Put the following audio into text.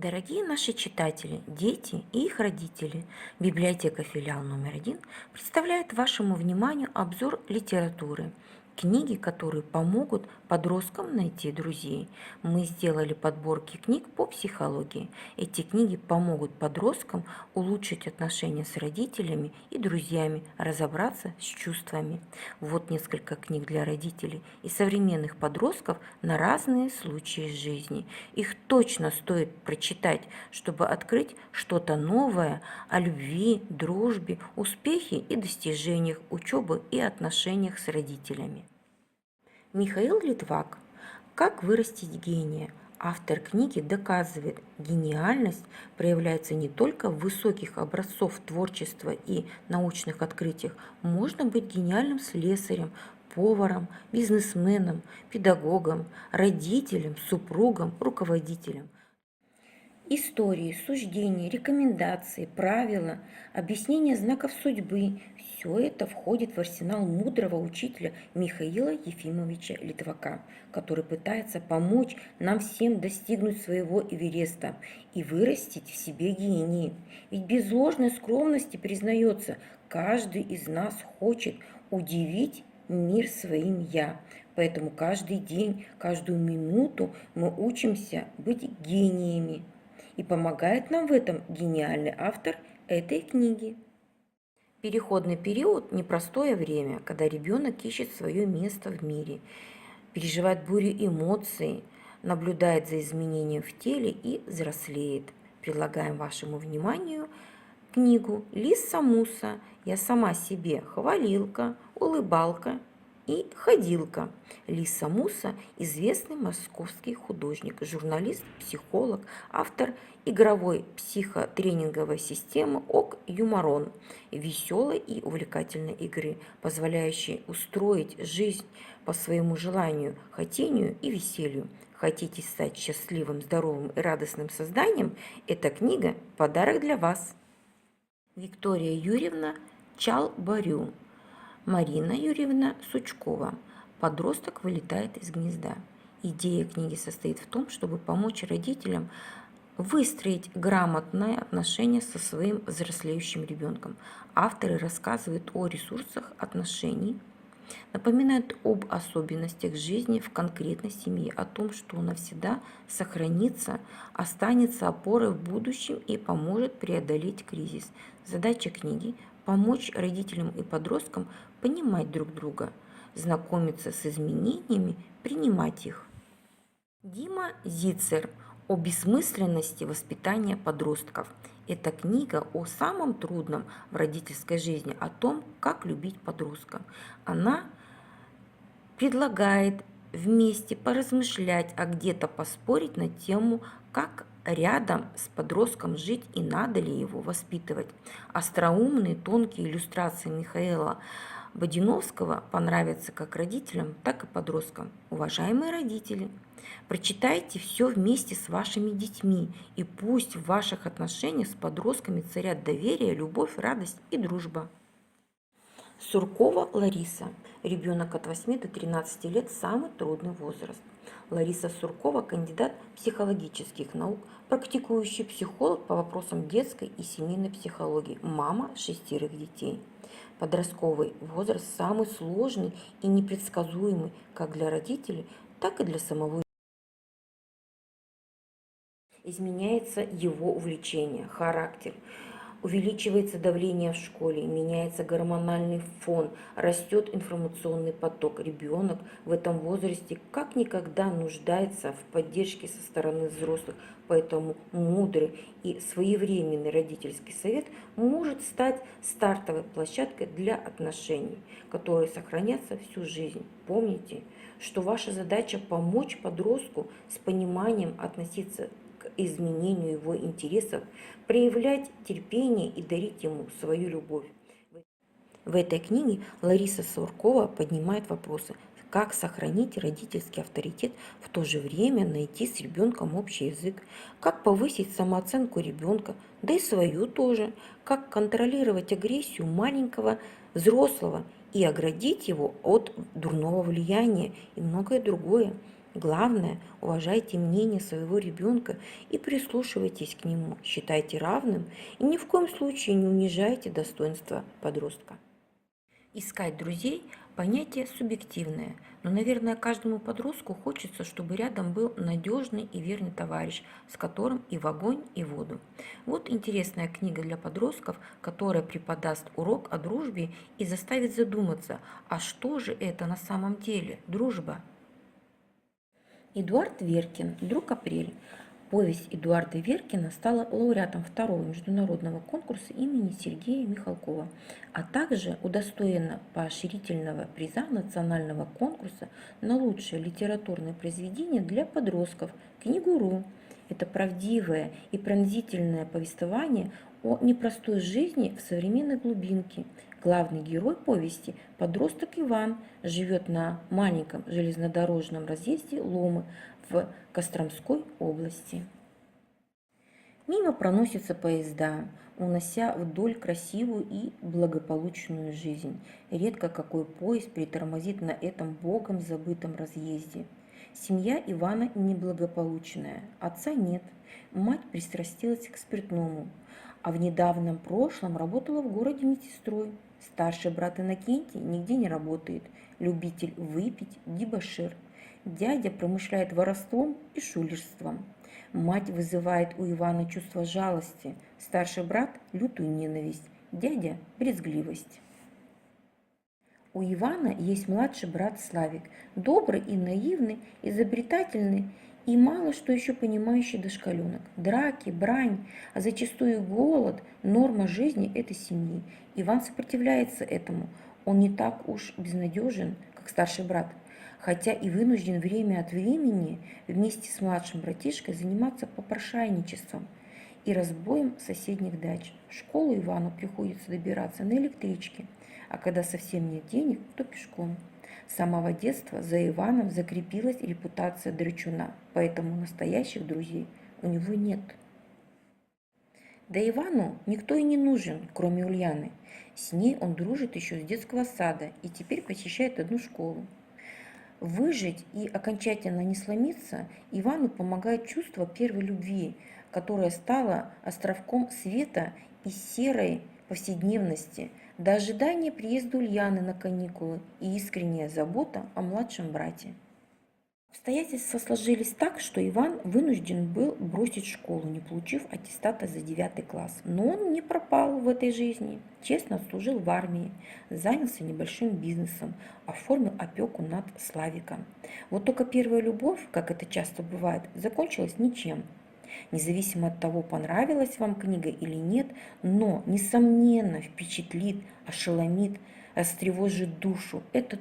Дорогие наши читатели, дети и их родители, библиотека филиал номер один представляет вашему вниманию обзор литературы, книги, которые помогут подросткам найти друзей. Мы сделали подборки книг по психологии. Эти книги помогут подросткам улучшить отношения с родителями и друзьями, разобраться с чувствами. Вот несколько книг для родителей и современных подростков на разные случаи жизни. Их точно стоит прочитать, чтобы открыть что-то новое о любви, дружбе, успехе и достижениях, учебы и отношениях с родителями. Михаил Литвак. Как вырастить гения? Автор книги доказывает, гениальность проявляется не только в высоких образцов творчества и научных открытиях. Можно быть гениальным слесарем, поваром, бизнесменом, педагогом, родителем, супругом, руководителем. Истории, суждения, рекомендации, правила, объяснения знаков судьбы – все это входит в арсенал мудрого учителя Михаила Ефимовича Литвака, который пытается помочь нам всем достигнуть своего Эвереста и вырастить в себе гении. Ведь без ложной скромности признается, каждый из нас хочет удивить мир своим «я». Поэтому каждый день, каждую минуту мы учимся быть гениями. И помогает нам в этом гениальный автор этой книги. Переходный период – непростое время, когда ребенок ищет свое место в мире, переживает бурю эмоций, наблюдает за изменением в теле и взрослеет. Предлагаем вашему вниманию книгу Лиса Муса «Я сама себе хвалилка, улыбалка и ходилка». Лиса Муса – известный московский художник, журналист, психолог, автор игровой психотренинговой системы ОК Юморон, веселой и увлекательной игры, позволяющей устроить жизнь по своему желанию, хотению и веселью. Хотите стать счастливым, здоровым и радостным созданием? Эта книга – подарок для вас. Виктория Юрьевна Чалбарю. Марина Юрьевна Сучкова. Подросток вылетает из гнезда. Идея книги состоит в том, чтобы помочь родителям выстроить грамотное отношение со своим взрослеющим ребенком. Авторы рассказывают о ресурсах отношений, напоминают об особенностях жизни в конкретной семье, о том, что навсегда сохранится, останется опорой в будущем и поможет преодолеть кризис. Задача книги – помочь родителям и подросткам понимать друг друга, знакомиться с изменениями, принимать их. Дима Зицер о бессмысленности воспитания подростков. Это книга о самом трудном в родительской жизни, о том, как любить подростка. Она предлагает вместе поразмышлять, а где-то поспорить на тему, как рядом с подростком жить и надо ли его воспитывать. Остроумные, тонкие иллюстрации Михаила Бодиновского понравятся как родителям, так и подросткам. Уважаемые родители, прочитайте все вместе с вашими детьми, и пусть в ваших отношениях с подростками царят доверие, любовь, радость и дружба. Суркова Лариса. Ребенок от 8 до 13 лет – самый трудный возраст. Лариса Суркова – кандидат психологических наук, практикующий психолог по вопросам детской и семейной психологии, мама 6 детей. Подростковый возраст самый сложный и непредсказуемый как для родителей, так и для самого. Изменяется его увлечение, характер, увеличивается давление в школе, меняется гормональный фон, растет информационный поток. Ребенок в этом возрасте как никогда нуждается в поддержке со стороны взрослых, поэтому мудрый и своевременный родительский совет может стать стартовой площадкой для отношений, которые сохранятся всю жизнь. Помните, что ваша задача помочь подростку с пониманием относиться к изменению его интересов, проявлять терпение и дарить ему свою любовь. В этой книге Лариса Суркова поднимает вопросы, как сохранить родительский авторитет, в то же время найти с ребенком общий язык, как повысить самооценку ребенка, да и свою тоже, как контролировать агрессию маленького взрослого и оградить его от дурного влияния и многое другое. Главное, уважайте мнение своего ребенка и прислушивайтесь к нему, считайте равным и ни в коем случае не унижайте достоинства подростка. Искать друзей – понятие субъективное, но, наверное, каждому подростку хочется, чтобы рядом был надежный и верный товарищ, с которым и в огонь, и в воду. Вот интересная книга для подростков, которая преподаст урок о дружбе и заставит задуматься, а что же это на самом деле дружба? Эдуард Веркин «Друг Апрель». Повесть Эдуарда Веркина стала лауреатом второго международного конкурса имени Сергея Михалкова, а также удостоена поощрительного приза национального конкурса на лучшее литературное произведение для подростков «Книгу.ру». Это правдивое и пронзительное повествование о непростой жизни в современной глубинке. Главный герой повести, подросток Иван, живет на маленьком железнодорожном разъезде Ломы в Костромской области. Мимо проносятся поезда, унося вдоль красивую и благополучную жизнь. Редко какой поезд притормозит на этом богом забытом разъезде. Семья Ивана неблагополучная, отца нет, мать пристрастилась к спиртному, а в недавнем прошлом работала в городе медсестрой. Старший брат Иннокентий нигде не работает, любитель выпить, дебошир. Дядя промышляет воровством и шулерством. Мать вызывает у Ивана чувство жалости, старший брат – лютую ненависть, дядя – брезгливость. У Ивана есть младший брат Славик, добрый и наивный, изобретательный и мало что еще понимающий дошколенок. Драки, брань, а зачастую голод – норма жизни этой семьи. Иван сопротивляется этому, он не так уж безнадежен, как старший брат, хотя и вынужден время от времени вместе с младшим братишкой заниматься попрошайничеством и разбоем соседних дач. В школу Ивану приходится добираться на электричке, а когда совсем нет денег, то пешком. С самого детства за Иваном закрепилась репутация драчуна, поэтому настоящих друзей у него нет. Да Ивану никто и не нужен, кроме Ульяны. С ней он дружит еще с детского сада и теперь посещает одну школу. Выжить и окончательно не сломиться Ивану помогает чувство первой любви, которое стало островком света и серой повседневности, до ожидания приезда Ульяны на каникулы и искренняя забота о младшем брате. Обстоятельства сложились так, что Иван вынужден был бросить школу, не получив аттестата за 9 класс. Но он не пропал в этой жизни. Честно отслужил в армии, занялся небольшим бизнесом, оформил опеку над Славиком. Вот только первая любовь, как это часто бывает, закончилась ничем. Независимо от того, понравилась вам книга или нет, но, несомненно, впечатлит, ошеломит, растревожит душу. Это